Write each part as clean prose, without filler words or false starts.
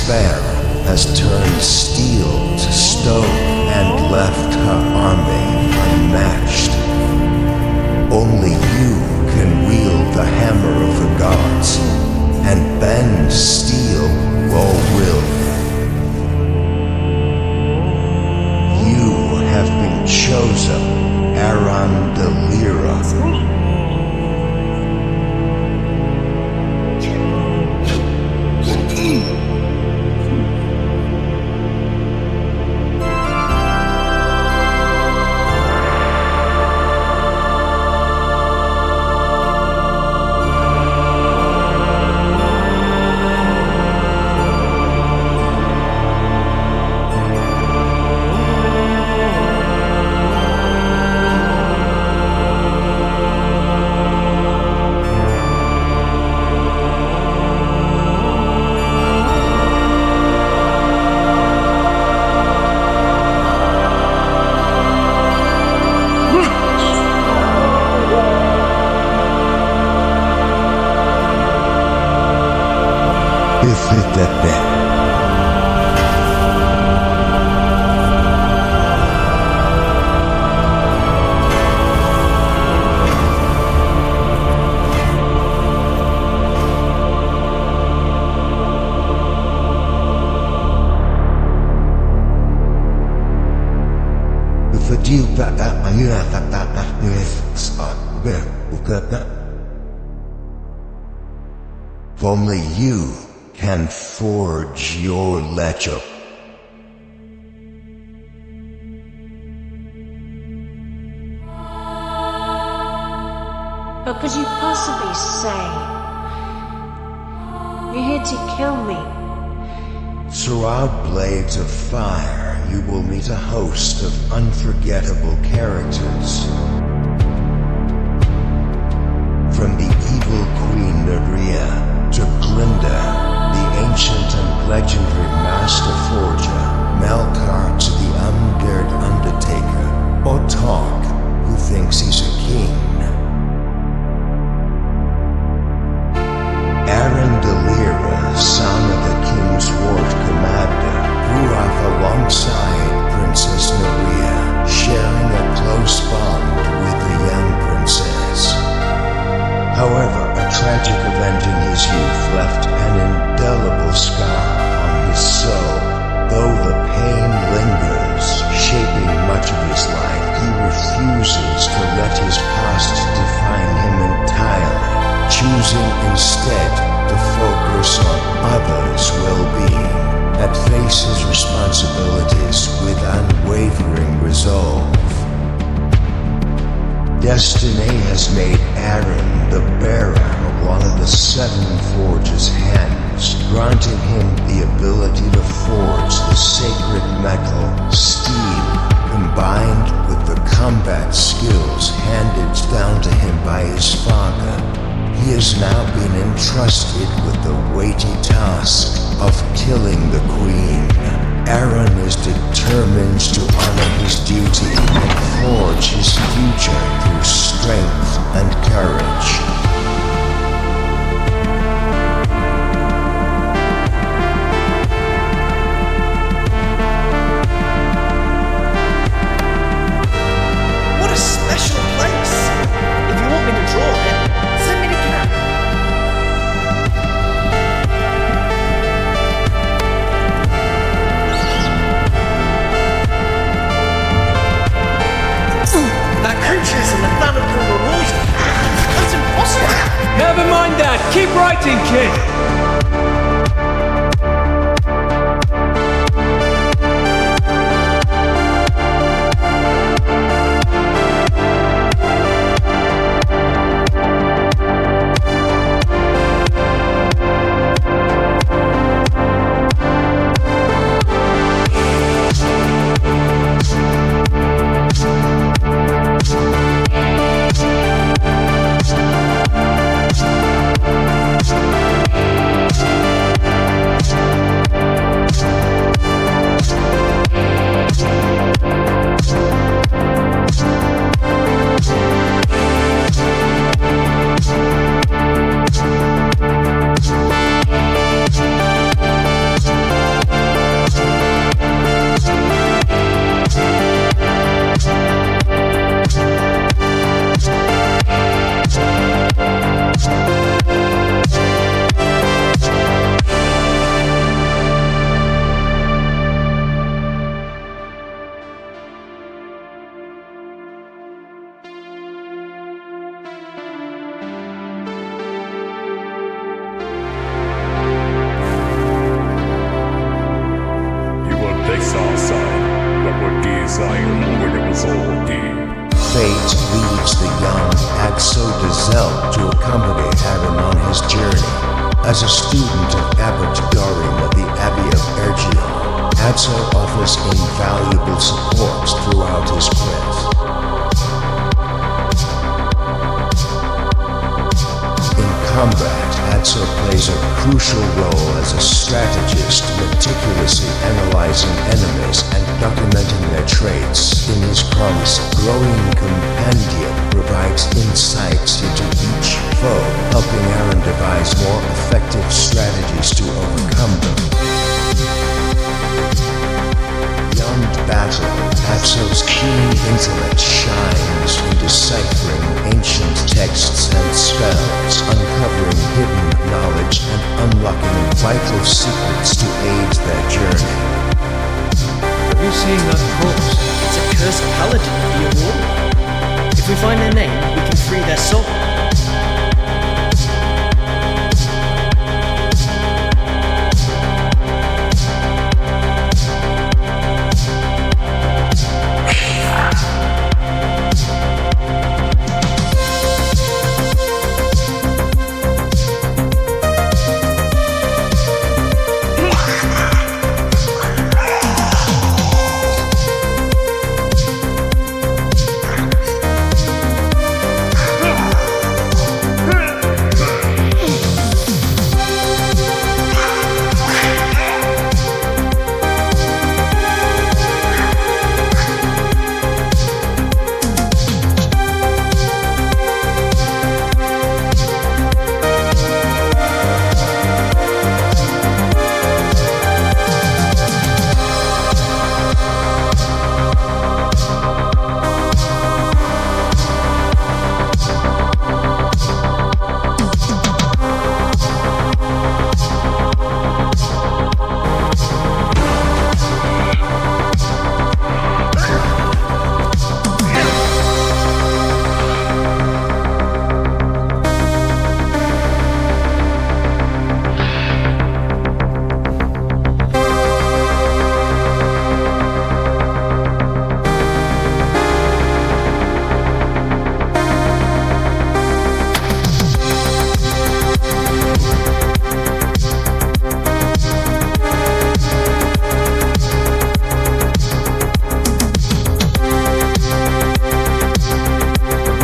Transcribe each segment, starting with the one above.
despair has turned steel to stone and left her army unmatched. Only you can wield the hammer of the gods and bend steel your will. You have been chosen, Aran de Lira. Only you can forge your ledger. What could you possibly say? You're here to kill me. Throughout Blades of Fire, you will meet a host of unforgettable characters. From the evil Queen Nerea to Glinda, the ancient and legendary Master Forger, Melcart to the undared Undertaker, or Talk, who thinks he's a king. Aran de Lira, son of the King's Ward Commander, grew up alongside Princess Nerea, sharing a close bond with the young princess. However, a tragic event in his youth left an indelible scar on his soul. Though the pain lingers, shaping much of his life, he refuses to let his past define him entirely, choosing instead to focus on others' well-being and face his responsibilities with unwavering resolve. Destiny has made Aran the bearer of one of the seven Forge's hands, granting him the ability to forge the sacred metal, steel, combined with the combat skills handed down to him by his father. He has now been entrusted with the weighty task of killing the Queen. Aran is determined to honor his duty and forge his future through strength and courage. What a special place! If you want me to draw it, send me the cap. That creature's in the thunderpool of water. That's impossible. fate leads the young Adso to accompany Aran on his journey. As a student of Abbot Dorin of the Abbey of Ergio, Adso offers invaluable support throughout his quest. In combat, Adso plays a crucial role as a strategist, meticulously analyzing enemies and documenting their traits. In his promise, growing compendium provides insights into each foe, helping Aran devise more effective strategies to overcome them. Beyond battle, Adso's keen intellect shines in deciphering ancient texts and spells, uncovering hidden knowledge and unlocking vital secrets to aid their journey. Have you seen that corpse? It's a cursed paladin of the Aurora. If we find their name, we can free their soul.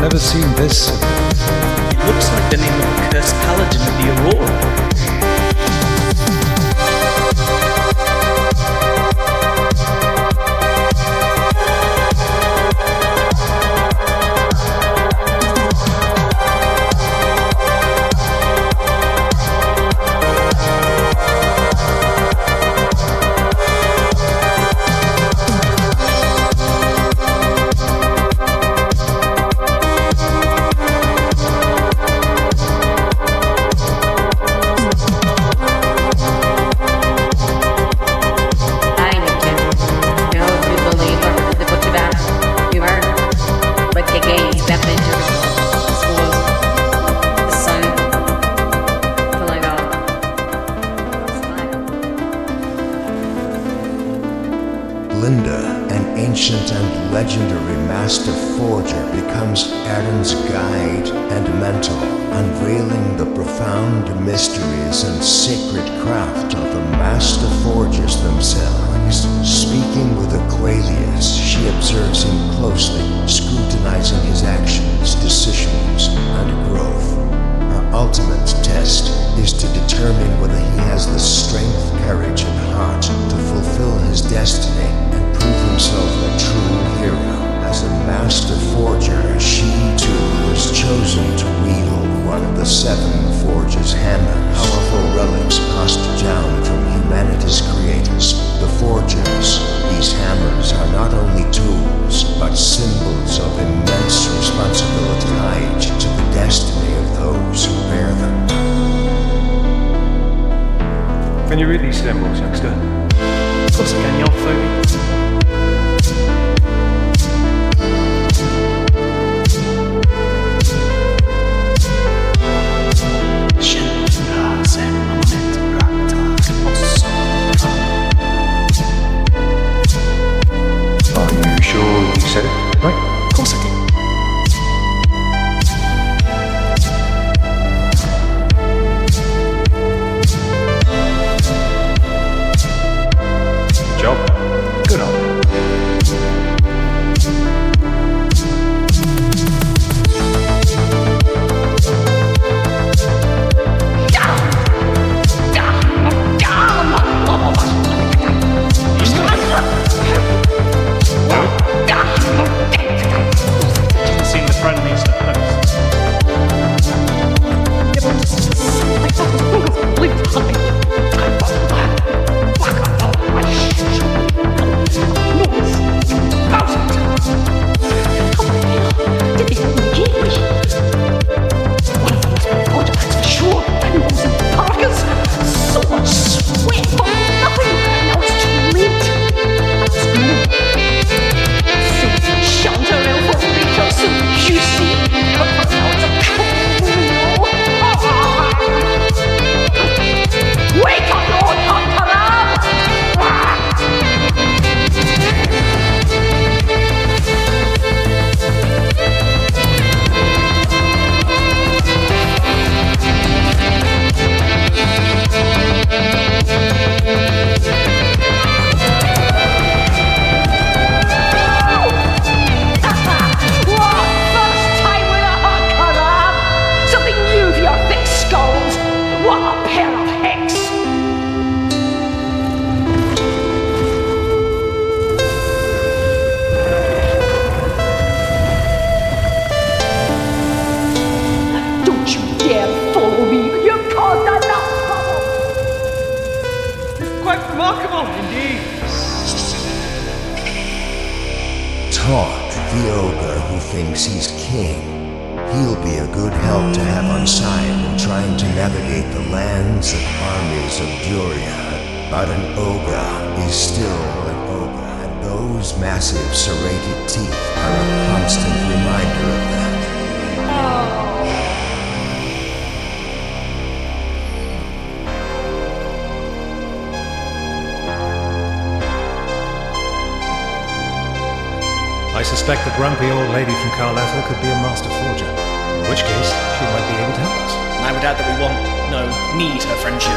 Never seen this. It looks like the name of a cursed paladin of the Aurora. Glinda, an ancient and legendary master forger, becomes Aran's guide and mentor, unveiling the profound mysteries and sacred craft of the master forgers themselves. Speaking with Aquarius, she observes him closely, scrutinizing his actions, decisions, and growth. Her ultimate test is to determine whether he has the strength, courage, and heart to fulfill his destiny and prove himself a true hero. As a master forger, she too was chosen to wield one of the 7 forgers' hammers, powerful relics passed down from humanity's creators, the forgers. These hammers are not only tools, but symbols of immense responsibility tied to the destiny of those who bear them. Can you read these symbols, youngster? Of course I can, you old fogey. Are you sure you said it right? Of course I did. Quite remarkable. Indeed. Talk, the ogre who thinks he's king. He'll be a good help to have on side in trying to navigate the lands and armies of Duria. But an ogre is still an ogre, and those massive serrated teeth are a constant reminder of that. I suspect the grumpy old lady from Carletha could be a master forger, in which case she might be able to help us. And I would add that we need her friendship.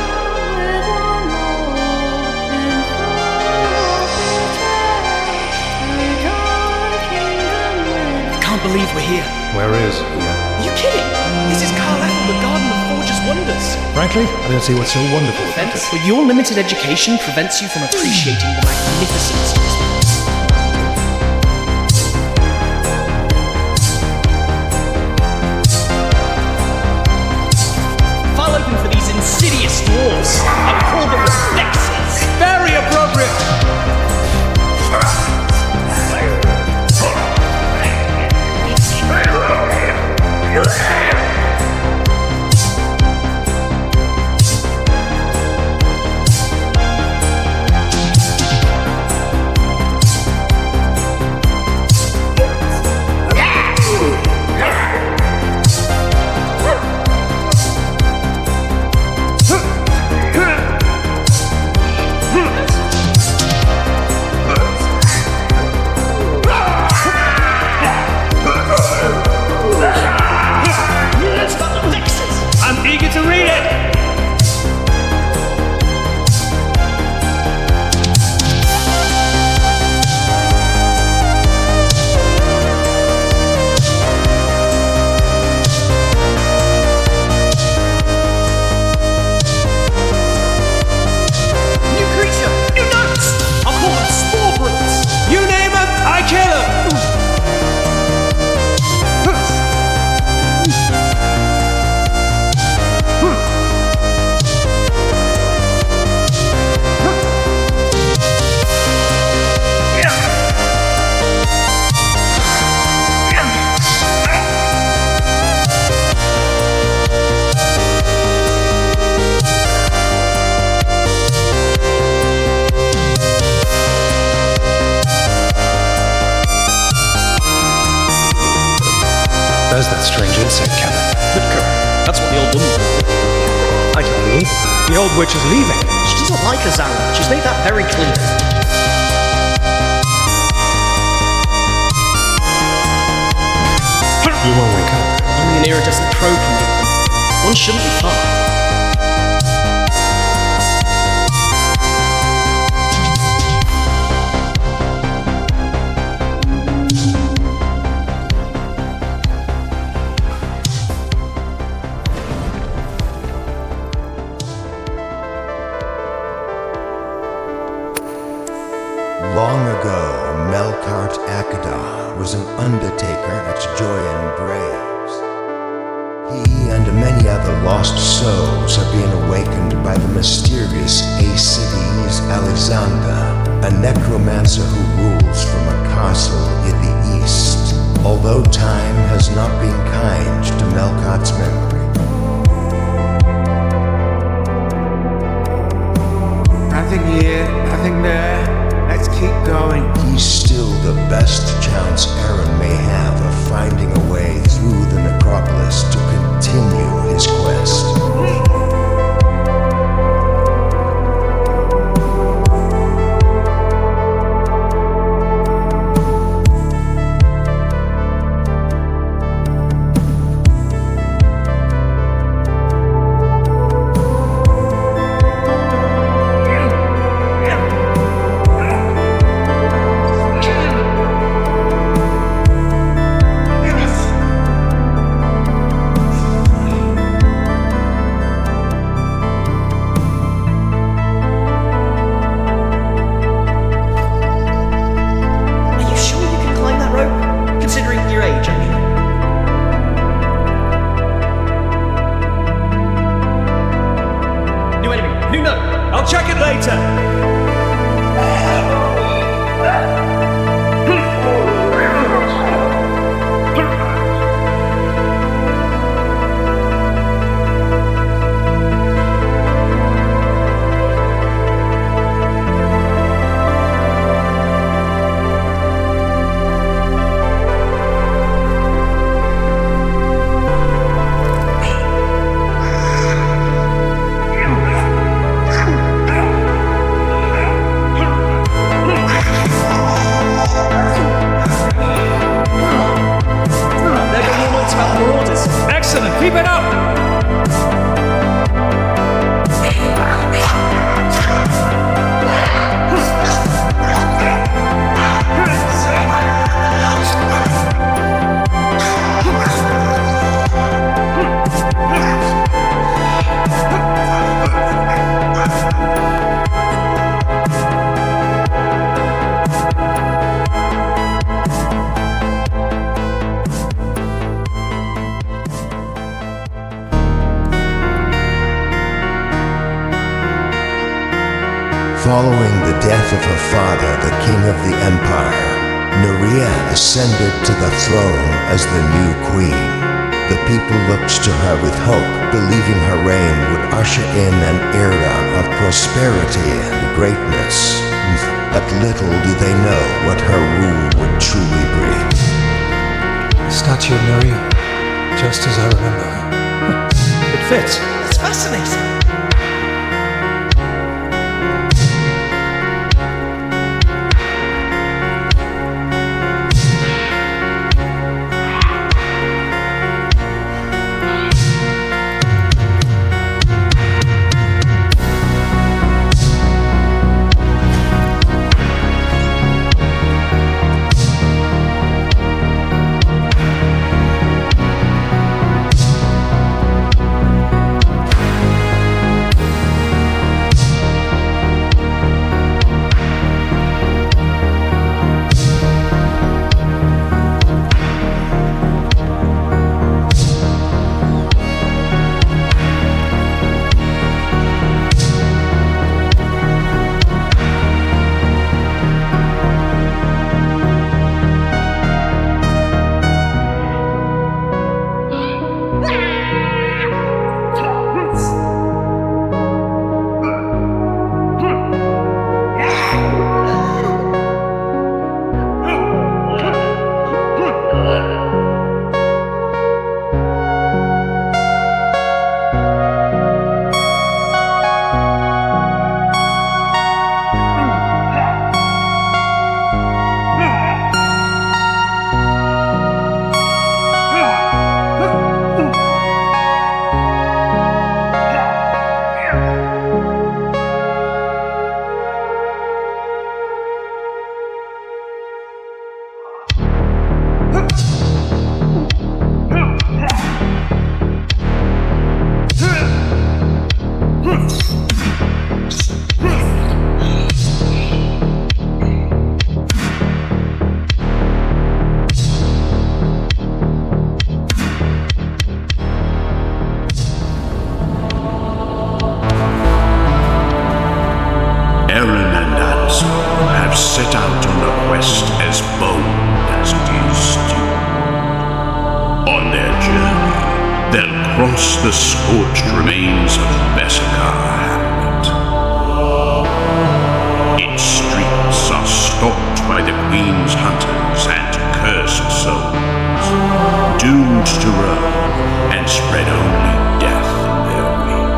I can't believe we're here. Where is he? Are you kidding? This is Carletha, the Garden of Forger's Wonders. Frankly, I don't see what's so wonderful about it. But your limited education prevents you from appreciating the magnificence of this place. For these insidious dwarves, I would call them reflexes. Very appropriate! There's that strange insect cannon. That's what the old woman called it. I tell you, the old witch is leaving. She doesn't like us, Aran. She's made that very clear. You won't wake up. Only an iridescent crow can make them. One shouldn't be far. Long ago, Melcart was an undertaker at Joyan Graves. He and many other lost souls are being awakened by the mysterious Acides Alexander, a necromancer who rules from a castle in the east, although time has not been kind to Melcart's memory. Nothing here, nothing there. Let's keep going. He's still the best chance Aran may have of finding a way through the necropolis to continue his quest. Following the death of her father, the king of the empire, Nerea ascended to the throne as the new queen. The people looked to her with hope, believing her reign would usher in an era of prosperity and greatness. But little do they know what her rule would truly bring. The statue of Nerea, just as I remember her. It fits. It's fascinating. Aran and Adso have set out on a quest as bold as it is stupid. On their journey, they'll cross the scorched remains of Melcart hamlet. Its streets are stalked by the Queen's hunters and cursed souls, doomed to roam and spread only death in their wake.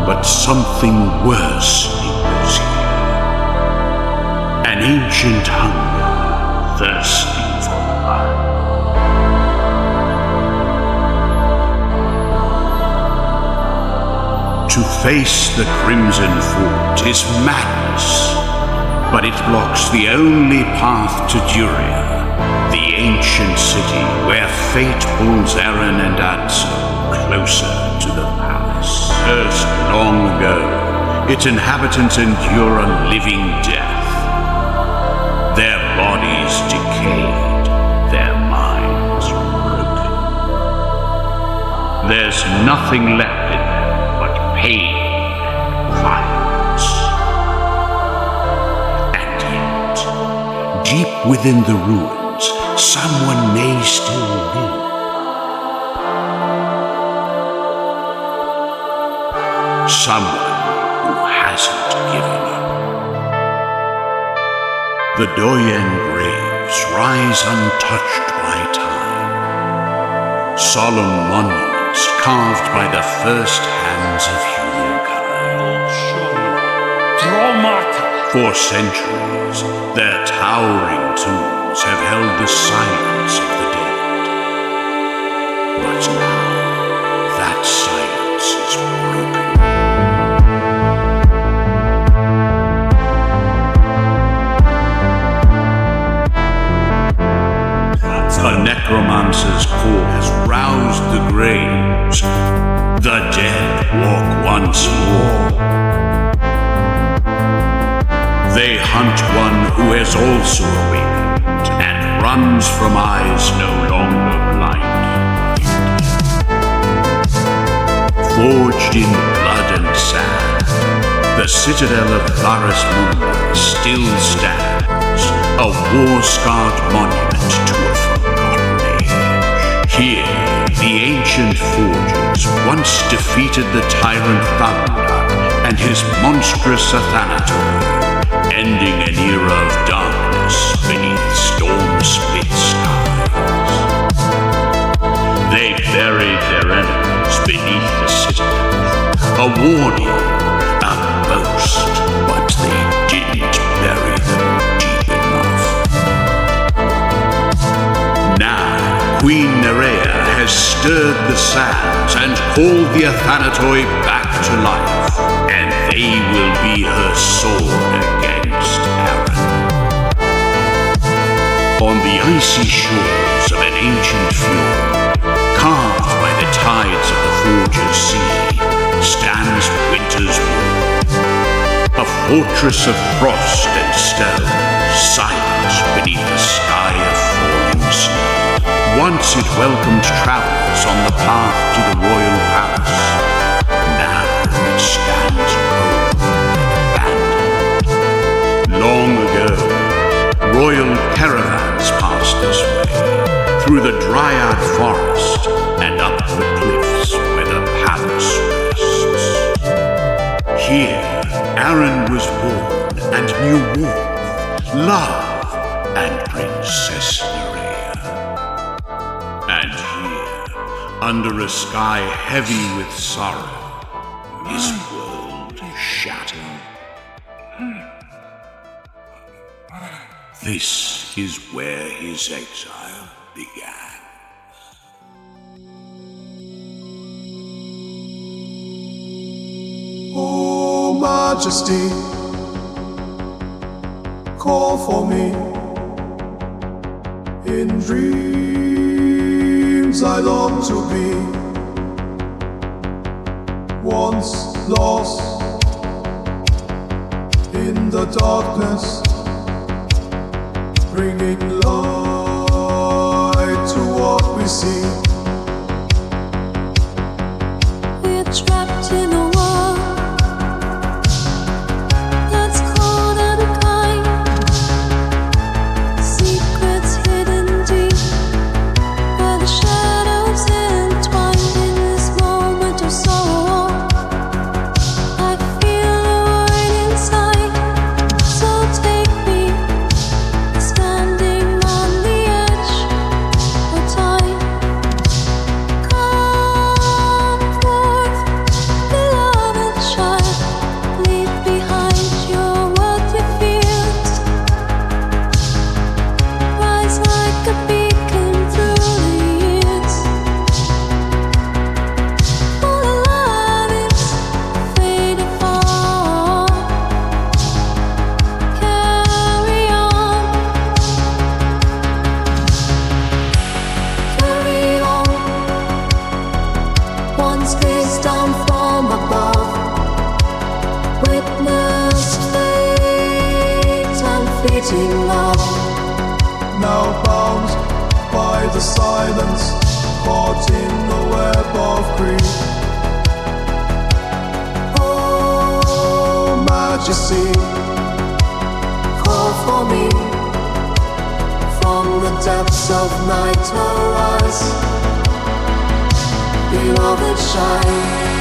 But something worse lingers here. An ancient hunger, thirsting for blood. To face the Crimson Fort is madness, but it blocks the only path to Nerea, the ancient city where fate pulls Aran and Adso closer to the palace. Cursed long ago, its inhabitants endure a living death. Their bodies decayed, their minds broken. There's nothing left in them but pain and violence. And yet, deep within the ruins, someone may still live. Someone who hasn't given up. The Doyen graves rise untouched by time. Solemn monuments carved by the first hands of humankind. For centuries, their towering tombs have held the silence of the dead. But now, that silence is broken. A necromancer's call has roused the graves. The dead walk once more. They hunt one who has also awakened and runs from eyes no longer blind. Forged in blood and sand, the citadel of Varus Mundi still stands, a war-scarred monument to a forgotten age. Here, the ancient forgers once defeated the tyrant Thunderdark and his monstrous Athanator, ending an era of darkness beneath storm-split skies. They buried their enemies beneath the citadel, a warning, a boast, but they didn't bury them deep enough. Now, Queen Nerea has stirred the sands and called the Athanatoi back to life, and they will be her sword against Aran. On the icy shores of an ancient fjord, carved by the tides of the Forger's Sea, stands Winter's Wall, a fortress of frost and stone, silent beneath a sky of falling snow. Once it welcomed travelers on the path to the royal palace. Now it stands cold and abandoned. Long ago, royal caravans passed this way, through the Dryad forest and up the cliffs where the palace rests. Here, Aran was born and knew warmth, love, and Princess Nerea. And here, under a sky heavy with sorrow, his world shattered. This is where his exile began. Oh, Majesty, call for me. In dreams I long to be once lost in the darkness, bringing light to what we see. We're trapped in a world that's cold and kind, secrets hidden deep, where the shadows entwined. In this moment of sorrow, I feel a void inside, so take me, standing on the edge of time. Come forth, beloved child, leave behind your worldly fears. Rise like a beacon through the years. All alive is faded far. Carry on, carry on. Once gazed down from above, witnessed fate and fleeting love. Now bound by the silence, caught in the web of grief. Oh, Majesty, call for me. From the depths of night arise, beloved shine.